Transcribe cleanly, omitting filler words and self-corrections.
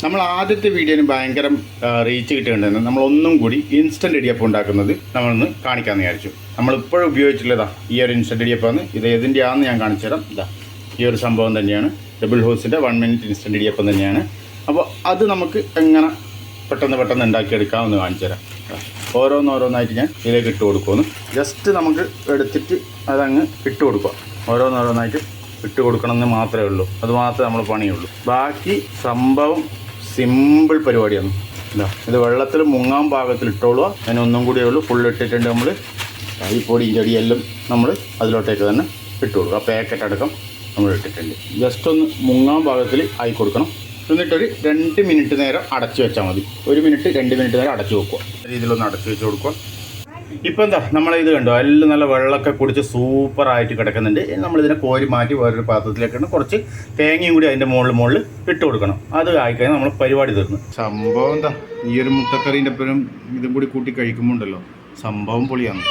നമ്മൾ ആദ്യത്തെ വീഡിയോന് ഭയങ്കര റീച്ച് കിട്ടുന്നുണ്ടായിരുന്നു. നമ്മളൊന്നും കൂടി ഇൻസ്റ്റൻറ്റ് ഇടിയപ്പം ഉണ്ടാക്കുന്നത് നമ്മളൊന്ന് കാണിക്കാമെന്ന് വിചാരിച്ചു. നമ്മളിപ്പോഴും ഉപയോഗിച്ചിട്ടുള്ളതാ ഈ ഒരു ഇൻസ്റ്റൻറ്റ് ഇടിയപ്പമാണ്. ഇത് ഏതിൻ്റെയാണെന്ന് ഞാൻ കാണിച്ചു തരാം. ഇതാ ഈ ഒരു സംഭവം തന്നെയാണ്, ഡബിൾ ഹൗസിൻ്റെ 1 മിനിറ്റ് ഇൻസ്റ്റൻറ്റ് ഇടിയപ്പം തന്നെയാണ്. അപ്പോൾ അത് നമുക്ക് എങ്ങനെ പെട്ടെന്ന് ഉണ്ടാക്കിയെടുക്കാമെന്ന് കാണിച്ചു തരാം. ഓരോന്നായിട്ട് ഞാൻ ഇതിലേക്ക് ഇട്ട് കൊടുക്കുമെന്ന്. ജസ്റ്റ് നമുക്ക് എടുത്തിട്ട് അതങ്ങ് ഇട്ട് കൊടുക്കുക. ഓരോന്നായിട്ട് ഇട്ട് കൊടുക്കണമെന്ന് മാത്രമേ ഉള്ളൂ. അത് മാത്രമേ നമ്മൾ പണിയുള്ളൂ. ബാക്കി സംഭവം സിമ്പിൾ പരിപാടിയാണ്. ഇതാ ഇത് വെള്ളത്തിൽ മുങ്ങാൻ പാകത്തിൽ ഇട്ടോളുക. അതിന് ഒന്നും കൂടിയേ ഉള്ളൂ. ഫുൾ ഇട്ടിട്ടുണ്ട്. നമ്മൾ ഈ പൊടിയും ചെടിയെല്ലാം നമ്മൾ അതിലോട്ടേക്ക് തന്നെ ഇട്ട് കൊടുക്കുക. പാക്കറ്റ് അടക്കം നമ്മൾ ഇട്ടിട്ടുണ്ട്. ജസ്റ്റ് ഒന്ന് മുങ്ങാൻ പാകത്തിൽ ആയി കൊടുക്കണം. എന്നിട്ടൊരു 2 മിനിറ്റ് നേരം അടച്ചു വെച്ചാൽ മതി. 1 മിനിറ്റ് 2 മിനിറ്റ് നേരം അടച്ചു വെക്കുക. രീതിയിലൊന്ന് അടച്ചു വെച്ച് കൊടുക്കുക. ഇപ്പം എന്താ നമ്മളിത് കണ്ടോ, എല്ലാം നല്ല വെള്ളമൊക്കെ കുടിച്ച് സൂപ്പറായിട്ട് കിടക്കുന്നുണ്ട്. നമ്മളിതിനെ കോരി മാറ്റി വേറൊരു പാത്രത്തിലേക്കാണ് കുറച്ച് തേങ്ങയും കൂടി അതിൻ്റെ മുകളിൽ ഇട്ട് കൊടുക്കണം. അത് ആയിക്കഴിഞ്ഞാൽ നമ്മൾ പരിപാടി തീർന്നു. സംഭവം എന്താ, ഈ ഒരു മുട്ടക്കറീൻ്റെ ഒപ്പം ഇതും കൂടി കൂട്ടി കഴിക്കുമ്പോണ്ടല്ലോ സംഭവം പൊളിയാണ്.